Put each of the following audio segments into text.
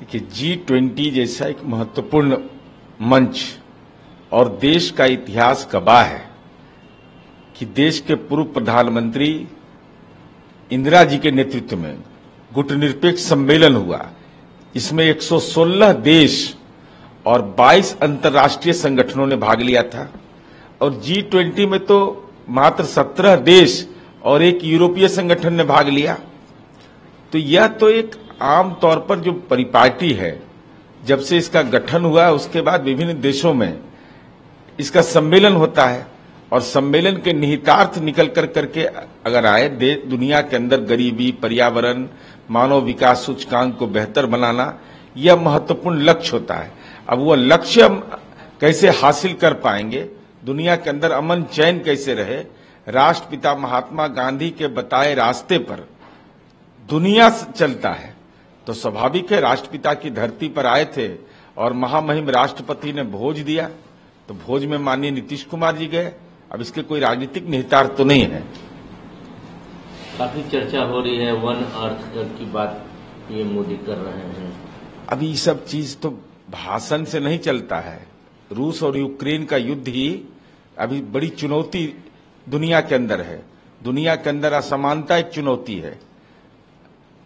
कि G20 जैसा एक महत्वपूर्ण मंच और देश का इतिहास गवाह है कि देश के पूर्व प्रधानमंत्री इंदिरा जी के नेतृत्व में गुटनिरपेक्ष सम्मेलन हुआ। इसमें 116 देश और 22 अंतर्राष्ट्रीय संगठनों ने भाग लिया था और G20 में तो मात्र 17 देश और एक यूरोपीय संगठन ने भाग लिया। तो यह तो एक आम तौर पर जो परिपाटी है, जब से इसका गठन हुआ उसके बाद विभिन्न देशों में इसका सम्मेलन होता है और सम्मेलन के निहितार्थ निकल करके अगर आए दुनिया के अंदर गरीबी, पर्यावरण, मानव विकास सूचकांक को बेहतर बनाना, यह महत्वपूर्ण लक्ष्य होता है। अब वह लक्ष्य हम कैसे हासिल कर पाएंगे, दुनिया के अंदर अमन चैन कैसे रहे, राष्ट्रपिता महात्मा गांधी के बताए रास्ते पर दुनिया चलता है तो स्वाभाविक है राष्ट्रपिता की धरती पर आए थे और महामहिम राष्ट्रपति ने भोज दिया तो भोज में माननीय नीतीश कुमार जी गए। अब इसके कोई राजनीतिक निहितार्थ तो नहीं है। काफी चर्चा हो रही है वन अर्थ की बात ये मोदी कर रहे हैं। अभी ये सब चीज तो भाषण से नहीं चलता है। रूस और यूक्रेन का युद्ध ही अभी बड़ी चुनौती दुनिया के अंदर है। दुनिया के अंदर असमानता एक चुनौती है।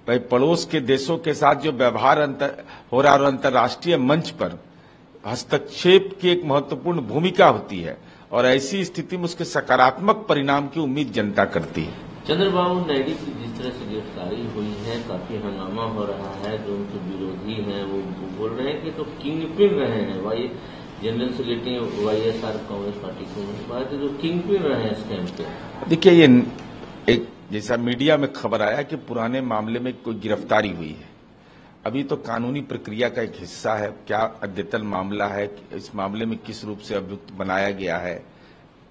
भाई पड़ोस के देशों के साथ जो व्यवहार हो रहा है और अंतर्राष्ट्रीय मंच पर हस्तक्षेप की एक महत्वपूर्ण भूमिका होती है और ऐसी स्थिति में उसके सकारात्मक परिणाम की उम्मीद जनता करती है। चंद्रबाबू नायडू की जिस तरह से गिरफ्तारी हुई है, काफी हंगामा हो रहा है। जो उनके विरोधी हैं वो बोल रहे हैं कि तो किंग पिन रहे हैं, वाई general secretary YSR Congress party को जो किंग पिन रहे हैं इस टाइम पे। देखिए, ये एक जैसा मीडिया में खबर आया कि पुराने मामले में कोई गिरफ्तारी हुई है। अभी तो कानूनी प्रक्रिया का एक हिस्सा है। क्या अद्यतन मामला है, इस मामले में किस रूप से अभियुक्त बनाया गया है,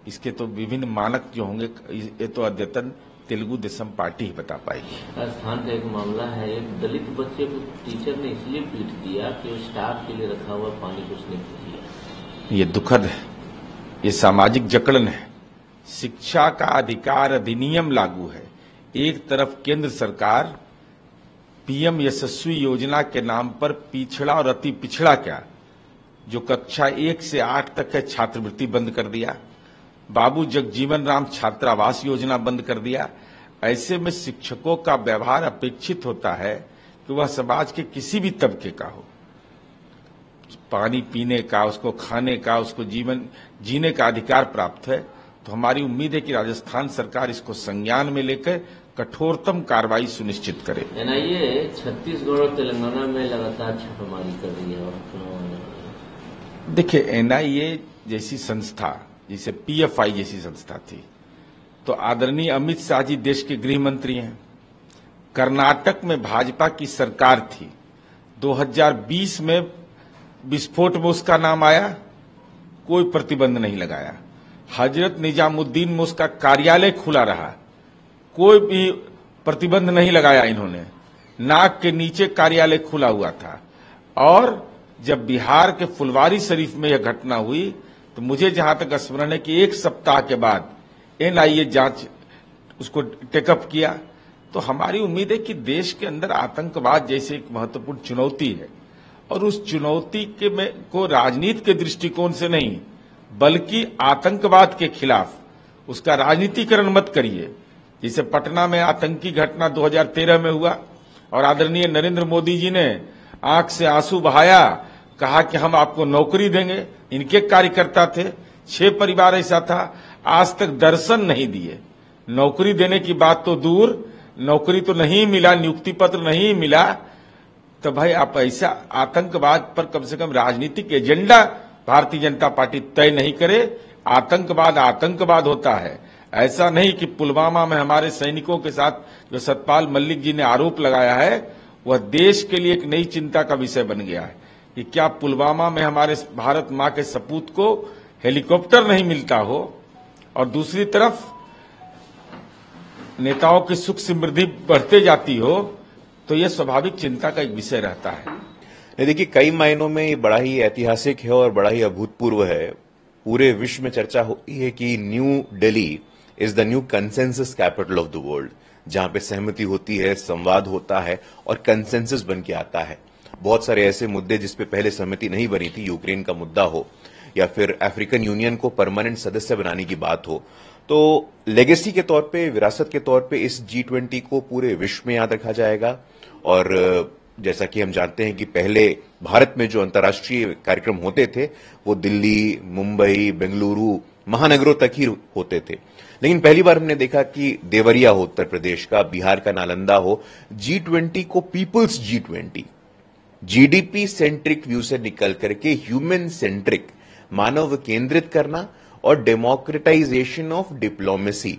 इसके तो विभिन्न मानक जो होंगे, ये तो अद्यतन तेलुगु देशम पार्टी ही बता पाएगी। राजस्थान का एक मामला है, एक दलित बच्चे को टीचर ने इसलिए पीट दिया कि वो स्टाफ के लिए रखा हुआ पानी को उसने पी लिया। ये दुखद है, ये सामाजिक जकड़न है। शिक्षा का अधिकार अधिनियम लागू है। एक तरफ केंद्र सरकार PM यशस्वी योजना के नाम पर पिछड़ा और अति पिछड़ा क्या, जो कक्षा 1 से 8 तक है, छात्रवृत्ति बंद कर दिया। बाबू जगजीवन राम छात्रावास योजना बंद कर दिया। ऐसे में शिक्षकों का व्यवहार अपेक्षित होता है कि वह समाज के किसी भी तबके का हो, पानी पीने का, उसको खाने का, उसको जीवन जीने का अधिकार प्राप्त है। तो हमारी उम्मीद है कि राजस्थान सरकार इसको संज्ञान में लेकर कठोरतम कार्रवाई सुनिश्चित करे। NIA छत्तीसगढ़ और तेलंगाना में लगातार छापेमारी कर रही है। और देखिए, NIA जैसी संस्था, जैसे PFI जैसी संस्था थी, तो आदरणीय अमित शाह जी देश के गृह मंत्री हैं। कर्नाटक में भाजपा की सरकार थी, 2020 में विस्फोट में उसका नाम आया, कोई प्रतिबंध नहीं लगाया। हजरत निजामुद्दीन में उसका कार्यालय खुला रहा, कोई भी प्रतिबंध नहीं लगाया इन्होंने। नाक के नीचे कार्यालय खुला हुआ था। और जब बिहार के फुलवारी शरीफ में यह घटना हुई तो मुझे जहां तक स्मरण है कि 1 सप्ताह के बाद NIA जांच उसको टेकअप किया। तो हमारी उम्मीद है कि देश के अंदर आतंकवाद जैसे एक महत्वपूर्ण चुनौती है और उस चुनौती के में को राजनीति के दृष्टिकोण से नहीं बल्कि आतंकवाद के खिलाफ उसका राजनीतिकरण मत करिए। जैसे पटना में आतंकी घटना 2013 में हुआ और आदरणीय नरेंद्र मोदी जी ने आंख से आंसू बहाया, कहा कि हम आपको नौकरी देंगे। इनके कार्यकर्ता थे, 6 परिवार ऐसा था, आज तक दर्शन नहीं दिए। नौकरी देने की बात तो दूर, नौकरी तो नहीं मिला, नियुक्ति पत्र नहीं मिला। तो भाई आप ऐसा आतंकवाद पर कम से कम राजनीतिक एजेंडा भारतीय जनता पार्टी तय नहीं करे। आतंकवाद आतंकवाद होता है, ऐसा नहीं कि पुलवामा में हमारे सैनिकों के साथ जो सतपाल मलिक जी ने आरोप लगाया है वह देश के लिए एक नई चिंता का विषय बन गया है कि क्या पुलवामा में हमारे भारत मां के सपूत को हेलीकॉप्टर नहीं मिलता हो और दूसरी तरफ नेताओं की सुख समृद्धि बढ़ते जाती हो, तो यह स्वाभाविक चिंता का एक विषय रहता है। देखिए, कई मायनों में ये बड़ा ही ऐतिहासिक है और बड़ा ही अभूतपूर्व है। पूरे विश्व में चर्चा होती है कि new Delhi is the new consensus capital of the world, जहां पे सहमति होती है, संवाद होता है और कंसेंसस बन के आता है। बहुत सारे ऐसे मुद्दे जिस पे पहले सहमति नहीं बनी थी, यूक्रेन का मुद्दा हो या फिर अफ्रीकन यूनियन को परमानेंट सदस्य बनाने की बात हो, तो लेगेसी के तौर पे, विरासत के तौर पे इस G20 को पूरे विश्व में याद रखा जाएगा। और जैसा कि हम जानते हैं कि पहले भारत में जो अंतर्राष्ट्रीय कार्यक्रम होते थे वो दिल्ली, मुंबई, बेंगलुरु महानगरों तक ही होते थे, लेकिन पहली बार हमने देखा कि देवरिया हो उत्तर प्रदेश का, बिहार का नालंदा हो, G20 को people's G20, GDP centric view से निकल करके ह्यूमन सेंट्रिक, मानव केंद्रित करना और डेमोक्रेटाइजेशन ऑफ डिप्लोमेसी,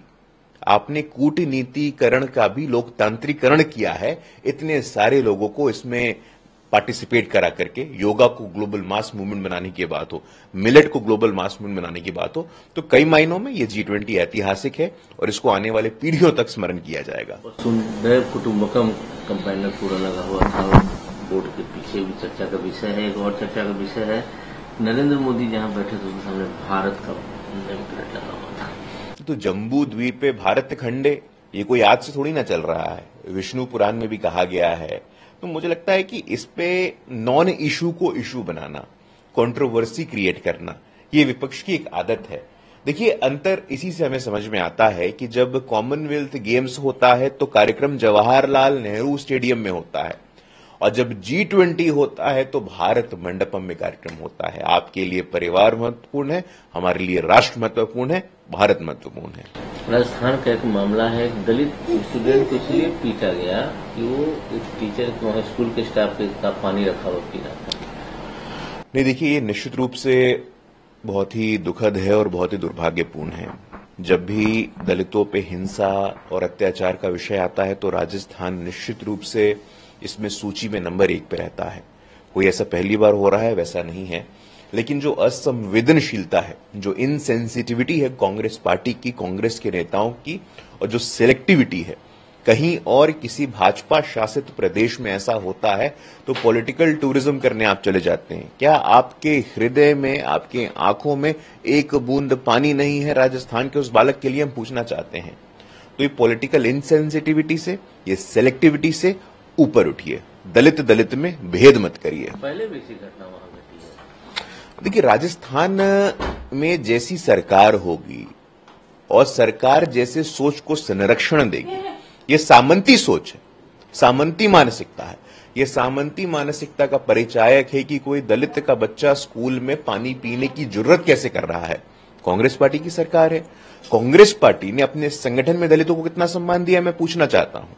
आपने कूटनीतिकरण का भी लोकतांत्रिकरण किया है। इतने सारे लोगों को इसमें पार्टिसिपेट करा करके, योगा को ग्लोबल मास मूवमेंट बनाने की बात हो, मिलेट को ग्लोबल मास मूवमेंट बनाने की बात हो, तो कई मायनों में ये G20 ऐतिहासिक है और इसको आने वाले पीढ़ियों तक स्मरण किया जाएगा। वसुंधैव कुटुंबकम कंपाइनर पूरा लगा हुआ था, बोर्ड के पीछे भी चर्चा का विषय है। एक और चर्चा का विषय है, नरेंद्र मोदी जहां बैठे थे उनके सामने भारत का नेम प्लेट लगा हुआ था। तो जम्बू द्वीप पे भारत खंडे, ये कोई आज से थोड़ी ना चल रहा है, विष्णु पुराण में भी कहा गया है। तो मुझे लगता है कि इस पे नॉन इशू को इशू बनाना, कंट्रोवर्सी क्रिएट करना, ये विपक्ष की एक आदत है। देखिए, अंतर इसी से हमें समझ में आता है कि जब कॉमनवेल्थ गेम्स होता है तो कार्यक्रम जवाहरलाल नेहरू स्टेडियम में होता है, और जब G20 होता है तो भारत मंडपम में कार्यक्रम होता है। आपके लिए परिवार महत्वपूर्ण है, हमारे लिए राष्ट्र महत्वपूर्ण है, भारत महत्वपूर्ण है। राजस्थान का एक मामला है, दलित स्टूडेंट को इसलिए पीटा गया कि वो एक टीचर वहां स्कूल के स्टाफ का पानी रखा हुआ पी रहा था। नहीं, देखिए, ये निश्चित रूप से बहुत ही दुखद है और बहुत ही दुर्भाग्यपूर्ण है। जब भी दलितों पे हिंसा और अत्याचार का विषय आता है तो राजस्थान निश्चित रूप से इसमें सूची में नंबर 1 पे रहता है। कोई ऐसा पहली बार हो रहा है, वैसा नहीं है, लेकिन जो असंवेदनशीलता है, जो इनसेंसिटिविटी है कांग्रेस पार्टी की, कांग्रेस के नेताओं की, और जो सिलेक्टिविटी है, कहीं और किसी भाजपा शासित प्रदेश में ऐसा होता है तो पॉलिटिकल टूरिज्म करने आप चले जाते हैं। क्या आपके हृदय में, आपके आंखों में एक बूंद पानी नहीं है राजस्थान के उस बालक के लिए, हम पूछना चाहते हैं। तो ये पॉलिटिकल इनसेंसिटिविटी से, ये सेलेक्टिविटी से ऊपर उठिए, दलित में भेद मत करिए। पहले भी ऐसी घटना वहां घटी है। देखिए, राजस्थान में जैसी सरकार होगी और सरकार जैसे सोच को संरक्षण देगी, ये सामंती सोच है, सामंती मानसिकता है। ये सामंती मानसिकता का परिचायक है कि कोई दलित का बच्चा स्कूल में पानी पीने की जरूरत कैसे कर रहा है। कांग्रेस पार्टी की सरकार है, कांग्रेस पार्टी ने अपने संगठन में दलितों को कितना सम्मान दिया, मैं पूछना चाहता हूं।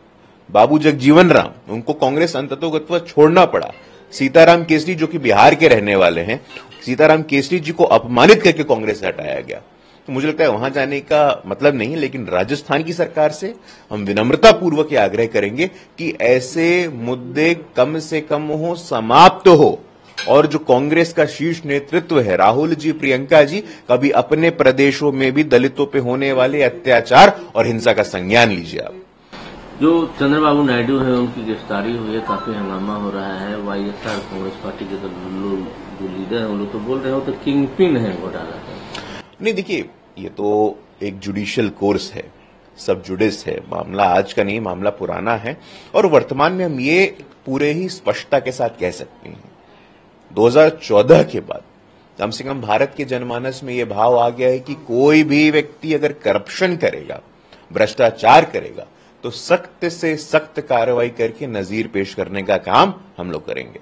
बाबू जगजीवन राम, उनको कांग्रेस अंततोगत्वा छोड़ना पड़ा। सीताराम केसरी, जो कि बिहार के रहने वाले हैं, सीताराम केसरी जी को अपमानित करके कांग्रेस से हटाया गया। तो मुझे लगता है वहां जाने का मतलब नहीं, लेकिन राजस्थान की सरकार से हम विनम्रता पूर्वक आग्रह करेंगे कि ऐसे मुद्दे कम से कम हो, समाप्त हो, और जो कांग्रेस का शीर्ष नेतृत्व है, राहुल जी, प्रियंका जी, कभी अपने प्रदेशों में भी दलितों पे होने वाले अत्याचार और हिंसा का संज्ञान लीजिए। आप जो चंद्रबाबू नायडू है, उनकी गिरफ्तारी हुई है, काफी हंगामा हो रहा है। वाईएसआर कांग्रेस पार्टी के जो लीडर है वो लोग तो बोल रहे हो तो किंग पिन है घोटाला का। नहीं, देखिए, ये तो एक जुडिशियल कोर्स है, सब जुडिस है, मामला आज का नहीं, मामला पुराना है, और वर्तमान में हम ये पूरे ही स्पष्टता के साथ कह सकते हैं 2014 के बाद कम से कम भारत के जनमानस में ये भाव आ गया है कि कोई भी व्यक्ति अगर करप्शन करेगा, भ्रष्टाचार करेगा, तो सख्त से सख्त कार्रवाई करके नजीर पेश करने का काम हम लोग करेंगे।